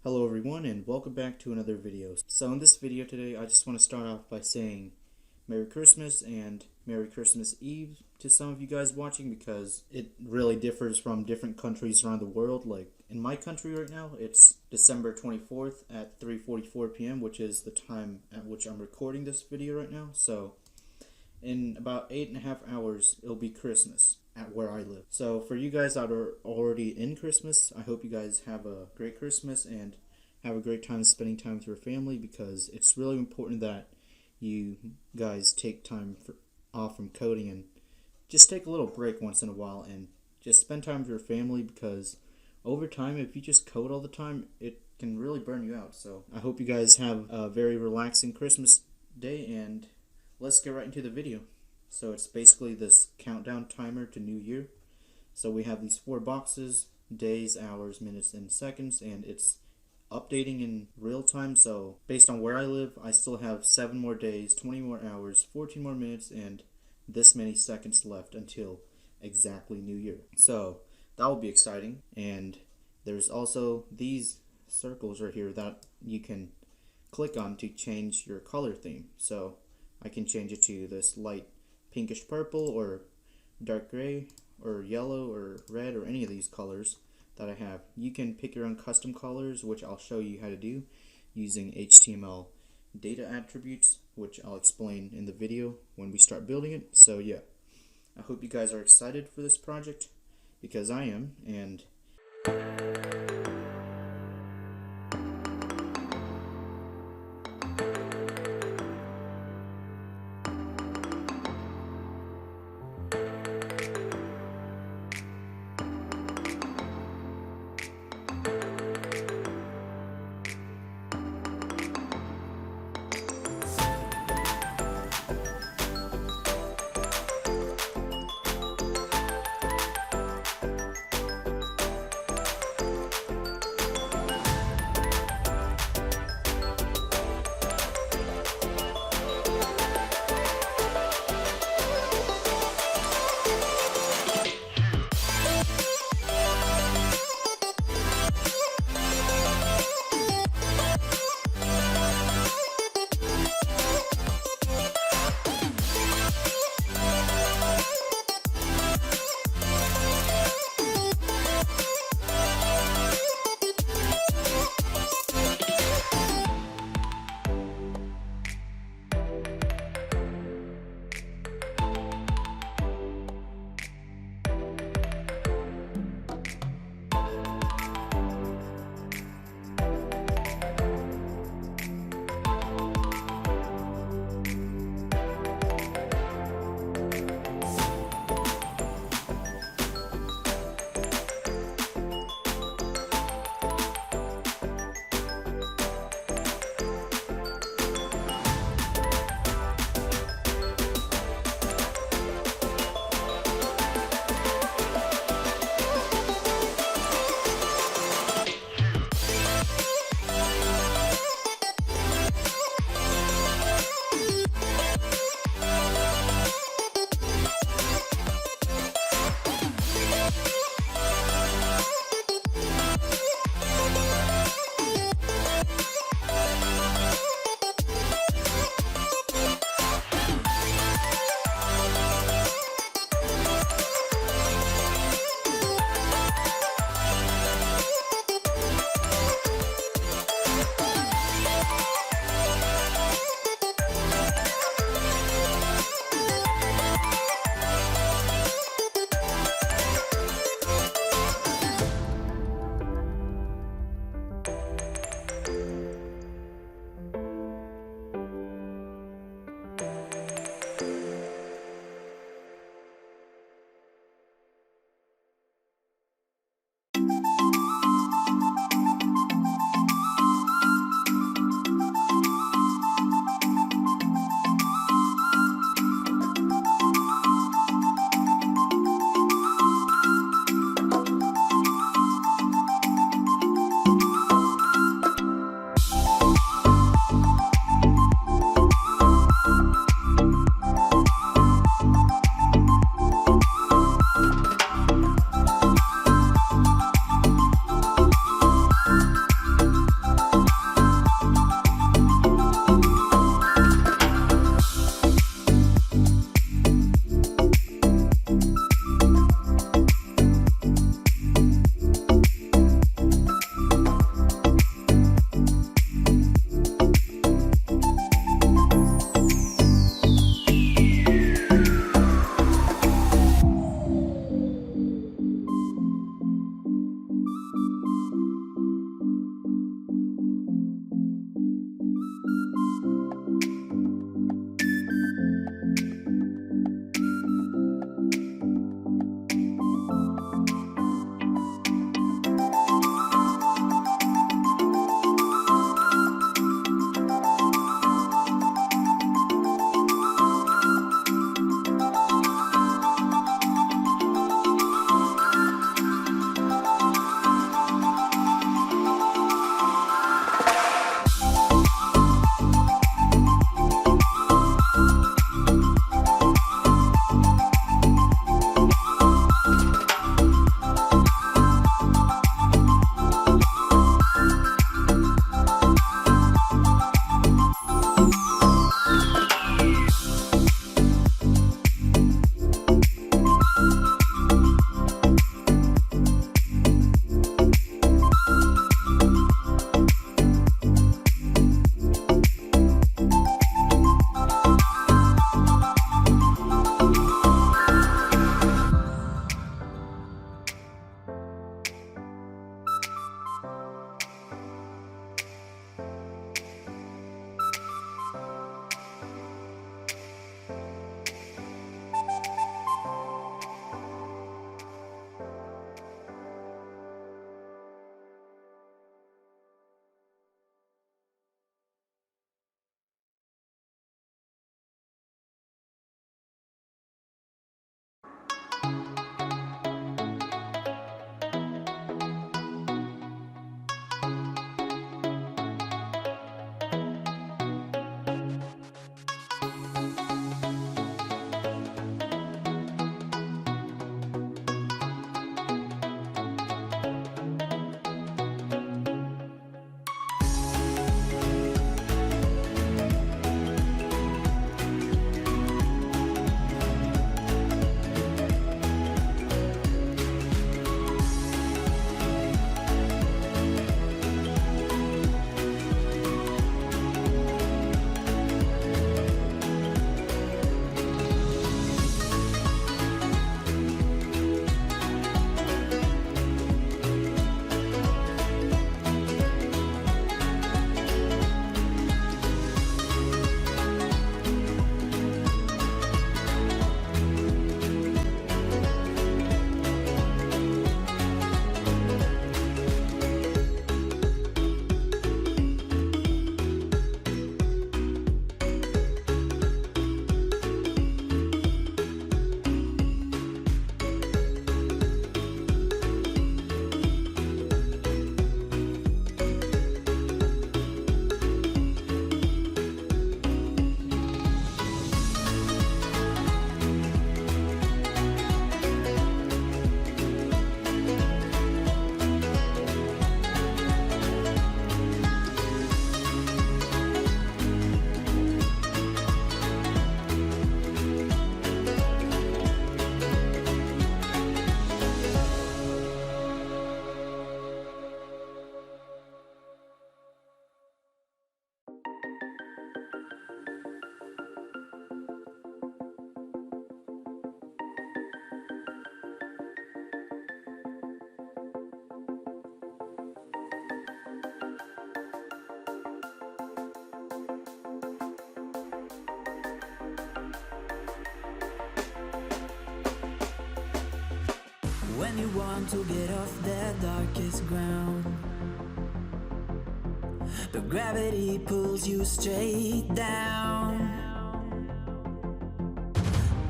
Hello everyone and welcome back to another video. So in this video today I just want to start off by saying Merry Christmas and Merry Christmas Eve to some of you guys watching because it really differs from different countries around the world. Like in my country right now it's December 24th at 3:44 p.m. which is the time at which I'm recording this video right now. So in about 8.5 hours it'll be Christmas at where I live. So for you guys that are already in Christmas, I hope you guys have a great Christmas and have a great time spending time with your family, because it's really important that you guys take time off from coding and just take a little break once in a while and just spend time with your family, because over time if you just code all the time it can really burn you out. So I hope you guys have a very relaxing Christmas day, and let's get right into the video. So it's basically this countdown timer to New Year. So we have these 4 boxes: days, hours, minutes, and seconds, and it's updating in real time. So based on where I live, I still have 7 more days, 20 more hours, 14 more minutes, and this many seconds left until exactly New Year. So that will be exciting. And there's also these circles right here that you can click on to change your color theme. So I can change it to this light pinkish purple or dark gray or yellow or red or any of these colors that I have. You can pick your own custom colors, which I'll show you how to do using HTML data attributes, which I'll explain in the video when we start building it. So yeah, I hope you guys are excited for this project, because I am. And When you want to get off the darkest ground, but gravity pulls you straight down.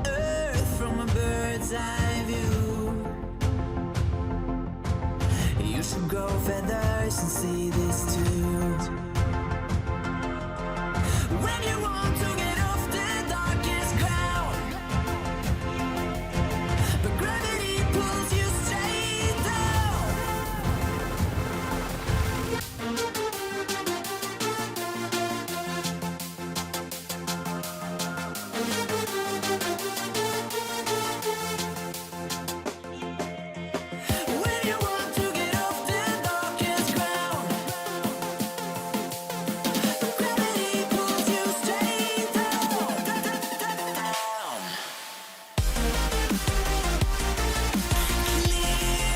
Earth from a bird's eye view. You should grow feathers and see this too. When you want to get off the darkest ground, but gravity pulls you straight down. When you want to get off the darkest ground, but gravity pulls you straight down. Clear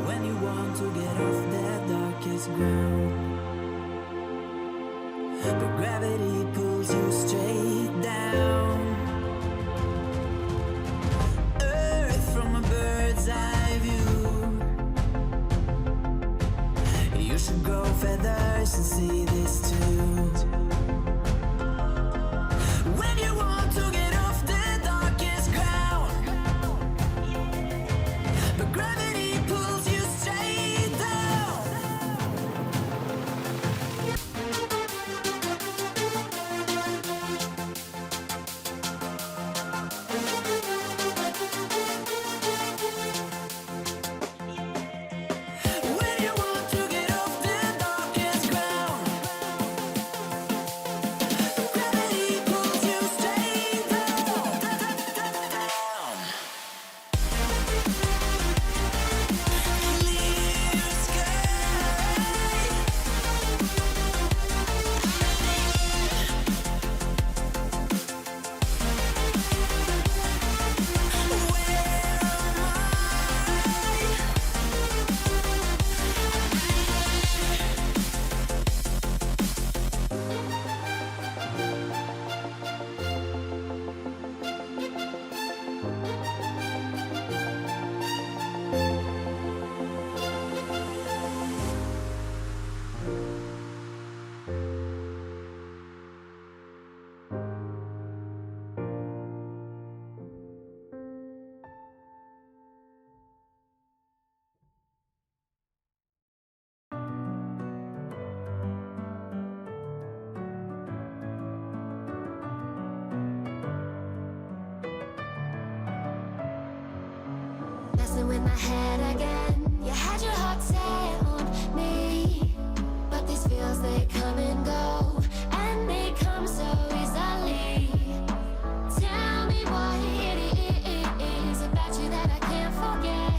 When you want to get off the darkest ground, but gravity pulls you straight down. Earth from a bird's eye view. You should grow feathers and see this too. When you want to get off the darkest ground, but gravity pulls you straight down. When you want to get off the darkest ground, but gravity pulls you straight down. Clear sky. Messing with my head again. You had your heart set on me, but these feels, they come and go, and they come so easily. Tell me what it is about you that I can't forget,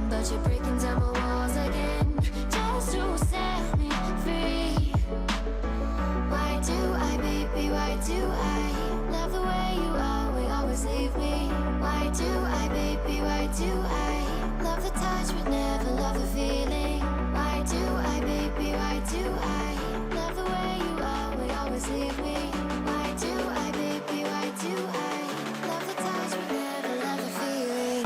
but you're breaking down my walls again, just to set me free. Why do I, baby, why do I love the way you are, we always leave me? Why do I, baby, why do I love the touch but never love the feeling? Why do I, baby, why do I love the way you are, we always leave me? Why do I, baby, why do I love the touch but never love the feeling?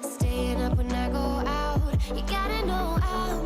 Staying up when I go out. You gotta know I'm